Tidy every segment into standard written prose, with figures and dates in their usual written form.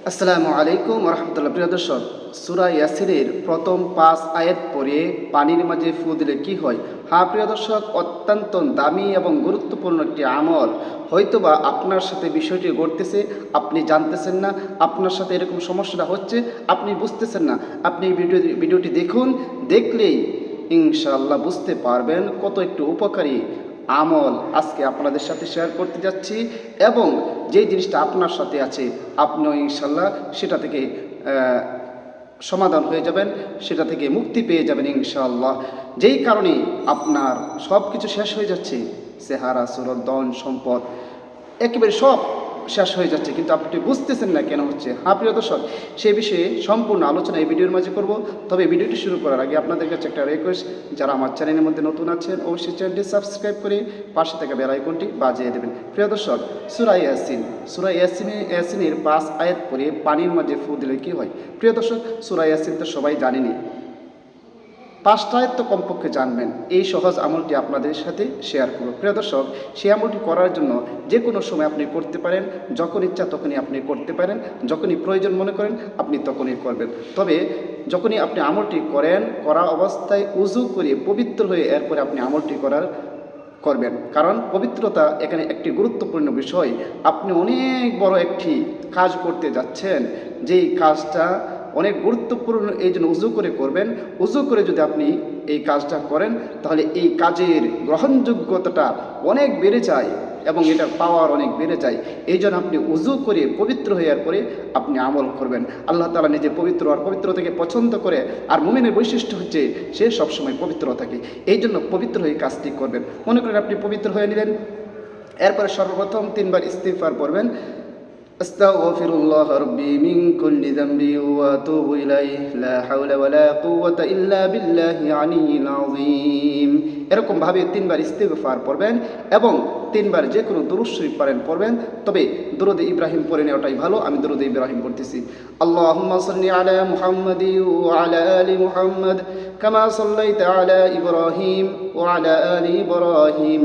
আসসালামু আলাইকুম রহমতুল্লাহ। প্রিয় দর্শক, সূরা ইয়াসিনের প্রথম 5 আয়াত পড়ে পানির মাঝে ফু দিলে কি হয়? হ্যাঁ প্রিয় দর্শক, অত্যন্ত দামি এবং গুরুত্বপূর্ণ একটি আমল। হয়তোবা আপনার সাথে বিষয়টি ঘটতেছে, আপনি জানতেছেন না, আপনার সাথে এরকম সমস্যাটা হচ্ছে, আপনি বুঝতেছেন না। আপনি এই ভিডিওটি দেখুন, দেখলেই ইনশাআল্লাহ বুঝতে পারবেন কত একটু উপকারী আমল আজকে আপনাদের সাথে শেয়ার করতে যাচ্ছি। এবং যেই জিনিসটা আপনার সাথে আছে, আপনিও ইনশাল্লাহ সেটা থেকে সমাধান হয়ে যাবেন, সেটা থেকে মুক্তি পেয়ে যাবেন ইনশাআল্লাহ। যেই কারণে আপনার সব কিছু শেষ হয়ে যাচ্ছে, চেহারা, সুরত, ধন, সম্পদ, একেবারে সব শেষ হয়ে যাচ্ছে, কিন্তু আপনি বুঝতেছেন না কেন হচ্ছে। হ্যাঁ প্রিয় দর্শক, সেই বিষয়ে সম্পূর্ণ আলোচনা এই ভিডিওর মাঝে করব। তবে ভিডিওটি শুরু করার আগে আপনাদের কাছে একটা রিকোয়েস্ট, যারা আমার চ্যানেলের মধ্যে নতুন আছেন অবশ্যই চ্যানেলটি সাবস্ক্রাইব করে পাশে থাকা বেল আইকনটি বাজিয়ে দেবেন। প্রিয় দর্শক, সূরা ইয়াসিনের 5 আয়াত পরে পানির মাঝে ফু দিলে কি হয়? প্রিয় দর্শক, সূরা ইয়াসিন তো সবাই জানেনি, 5টা আয়াত তো কমপক্ষে জানবেন। এই সহজ আমলটি আপনাদের সাথে শেয়ার করব। প্রিয় দর্শক, সেই আমলটি করার জন্য যে কোনো সময় আপনি করতে পারেন, যখন ইচ্ছা তখনই আপনি করতে পারেন, যখনই প্রয়োজন মনে করেন আপনি তখনই করবেন। তবে যখনই আপনি আমলটি করা অবস্থায় উযু করে পবিত্র হয়ে এরপরে আপনি আমলটি করবেন, কারণ পবিত্রতা এখানে একটি গুরুত্বপূর্ণ বিষয়। আপনি অনেক বড় একটি কাজ করতে যাচ্ছেন, যেই কাজটা অনেক গুরুত্বপূর্ণ, এই জন্য উযু করে করবেন। উযু করে যদি আপনি এই কাজটা করেন, তাহলে এই কাজের গ্রহণযোগ্যতাটা অনেক বেড়ে যায় এবং এটার পাওয়ার অনেক বেড়ে যায়। এই জন্য আপনি উযু করে পবিত্র হওয়ার পরে আপনি আমল করবেন। আল্লাহ তাআলা নিজে পবিত্র, আর পবিত্র থেকে পছন্দ করে। আর মুমিনের বৈশিষ্ট্য হচ্ছে সে সবসময় পবিত্র থাকে। এই জন্য পবিত্র হয়ে কাজটি করবেন। মনে করেন আপনি পবিত্র হয়ে নিলেন, এরপরে সর্বপ্রথম 3 বার ইস্তিগফার পড়বেন। আস্তাগফিরুল্লাহ রাব্বি মিন কুল্লি যামবি ওয়া আতুবু ইলাইহি লা হাওলা ওয়ালা কুওয়াতা ইল্লা বিল্লাহি আলিয়্যিল আযীম। এরকম ভাবে 3 বার ইস্তিগফার পড়বেন এবং 3 বার যে কোনো দুরূদ শরীফ পড়বেন। তবে দুরূদে ইব্রাহিম পড়ে নেওয়াটাই ভালো। আমি দুরূদে ইব্রাহিম পড়তেছি। আল্লাহুম্মা সাল্লি আলা মুহাম্মাদি ওয়া আলা আলি মুহাম্মাদ কামা সাল্লাইতা আলা ইব্রাহিম ওয়া আলা আলি ইব্রাহিম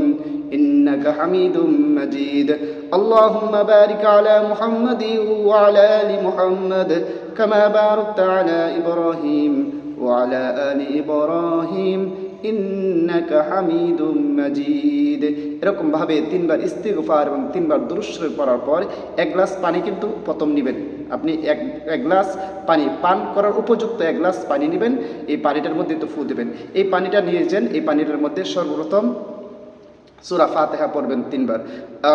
ইন্নাকা হামিদুম মাজিদ। اللهم بارك على محمد وعلى آل محمد كما باركت على إبراهيم وعلى آل إبراهيم ইন্নাকা হামিদুম মাজিদ। এরকম ভাবে 3 বার ইস্তিগফার এবং 3 বার দুরূদ শরীফ পড়ার পর 1 গ্লাস পানি কিন্তু প্রথম নেবেন। আপনি এক গ্লাস পানি পান করার উপযুক্ত 1 গ্লাস পানি নেবেন। এই পানিটার মধ্যে তো ফু দেবেন। এই পানিটা নিয়ে যান, এই পানিটার মধ্যে সর্বপ্রথম সূরা ফাতিহা পড়বেন 3 বার।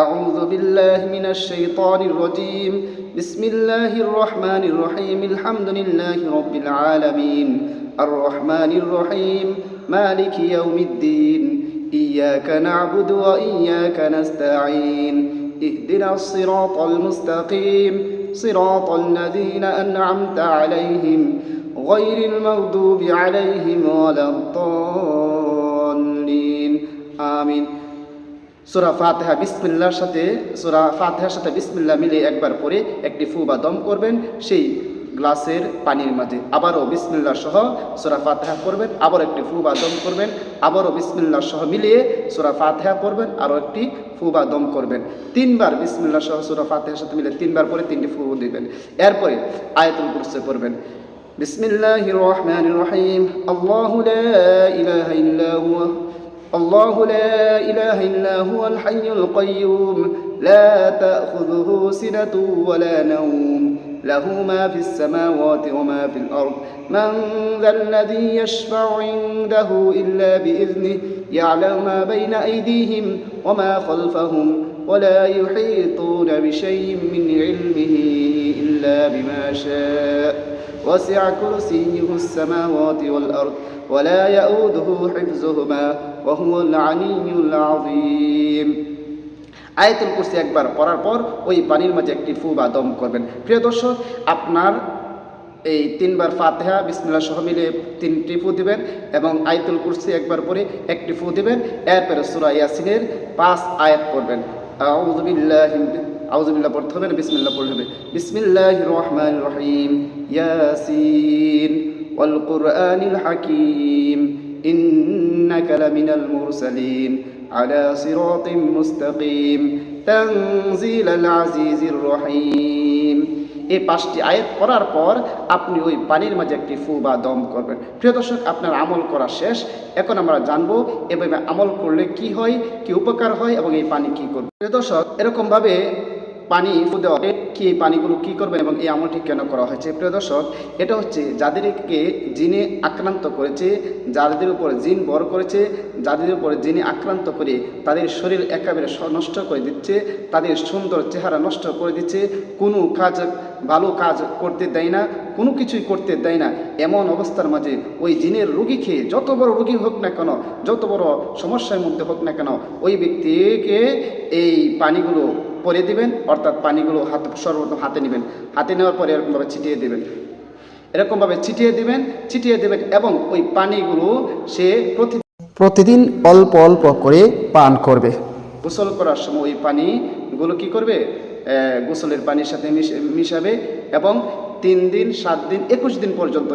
আউযু বিল্লাহি মিনাশ শাইতানির রাজীম। বিসমিল্লাহির রহমানির রহিম। আলহামদুলিল্লাহি রাব্বিল আলামিন। আর রহমানির রহিম। মালিকি ইয়াউমিদ্দিন। ইয়াকা না'বুদু ওয়া ইয়াকা নাস্তাঈন। ইহদিনাস সিরাতাল মুস্তাকিম। সিরাতাল লাযীনা আন'আমতা আলাইহিম গায়রিল মাগদুবি আলাইহিম ওয়ালাদ-দাল্লিন। আমিন। সূরা ফাতিহার সাথে বিসমিল্লাহ মিলে একবার পরে একটি ফু বা দম করবেন সেই গ্লাসের পানির মাঝে। আবারও বিসমিল্লাহ সহ সূরা ফাতিহা পড়বেন, আবার একটি ফু বা দম করবেন, আবারও বিসমিল্লাহ সহ মিলিয়ে সূরা ফাতিহা পড়বেন, আরও একটি ফু বা দম করবেন। 3 বার বিসমিল্লাহ সহ সূরা ফাতিহার সাথে মিলে 3 বার পরে 3টি ফু দিবেন। এরপরে আয়াতুল কুরসি পড়বেন। বিসমিল্লাহির রহমানির রহিম। আল্লাহু লা ইলাহা ইল্লা হুয়া الله لا إله إلا هو الحي القيوم لا تأخذه سنة ولا نوم له ما في السماوات وما في الأرض من ذا الذي يشفع عنده إلا بإذنه يعلم ما بين أيديهم وما خلفهم ولا يحيطون بشيء من علمه إلا بما شاء وسع كرسيه السماوات والأرض ولا يؤوده حفظهما وهو العلي العظيم। আয়াতুল কুরসি একবার পড়ার পর ওই পানির মাঝে একটি ফু বা দম করবেন। প্রিয় দর্শক, আপনার এই 3 বার ফাতিহা বিসমিল্লাহ সহ মিলে 3টি ফু দিবেন এবং আয়াতুল কুরসি একবার পরে একটি ফু দিবেন। এরপরে সূরা ইয়াসিনের 5 আয়াত পড়বেন। আউযু বিল্লাহ পড়তে হবে, বিসমিল্লাহ পড়তে হবে। বিসমিল্লাহির রহমানির রহিম। ইয়াসিন ওয়াল কুরআনিল হাকীম ইন্নাকা লামিনাল মুরসালিন আলা সিরাতিম মুস্তাকিম তানজিলাল আজিজির রহিম এই 5টি আয়াত পড়ার পর আপনি ওই পানির মাঝে একটি ফু বা দম করবেন। প্রিয় দর্শক, আপনার আমল করা শেষ। এখন আমরা জানবো এভাবে আমল করলে কি হয়, কি উপকার হয় এবং এই পানি কি করবে। প্রিয় দর্শক, এরকমভাবে পানি ফু দেওয়া কি, এই পানিগুলো কি করবেন এবং এই আমলটি কেন করা হয়েছে? প্রিয় দর্শক, এটা হচ্ছে যাদেরকে জিনে আক্রান্ত করেছে, যাদের উপর জিন বর করেছে, যাদের উপর জিনে আক্রান্ত করে তাদের শরীর একেবারে নষ্ট করে দিচ্ছে, তাদের সুন্দর চেহারা নষ্ট করে দিচ্ছে, কোনো কাজ ভালো কাজ করতে দেয় না, কোনো কিছুই করতে দেয় না, এমন অবস্থার মাঝে ওই জিনের রোগী খেয়ে যত বড় রোগী হোক না কেন, যত বড় সমস্যার মধ্যে হোক না কেন, ওই ব্যক্তিকে এই পানিগুলো পরে দিবেন, অর্থাৎ পানিগুলো সর্বপ্রথম হাতে নেবেন, হাতে নেওয়ার পরে এরকমভাবে ছিটিয়ে দেবেন, ছিটিয়ে দেবেন এবং ওই পানিগুলো সে প্রতিদিন অল্প অল্প করে পান করবে। গোসল করার সময় ওই পানিগুলো কি করবে? গোসলের পানির সাথে মিশাবে এবং 3 দিন 7 দিন 21 দিন পর্যন্ত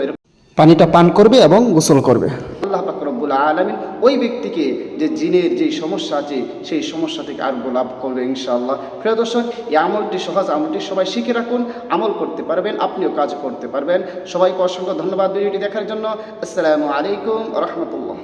পানিটা পান করবে এবং গোসল করবে। আল্লাহ পাক রব্বুল আলামিন ওই ব্যক্তিকে যে জিনের যে সমস্যা আছে সেই সমস্যা থেকে আরোগ্য লাভ করবে ইনশাআল্লাহ। প্রিয় দর্শক, এই আমলটি সহজ, আমলটি সবাই শিখে রাখুন, আমল করতে পারবেন, আপনিও কাজ করতে পারবেন। সবাইকে অসংখ্য ধন্যবাদ ভিডিওটি দেখার জন্য। আসসালামু আলাইকুম ওয়া রাহমাতুল্লাহ।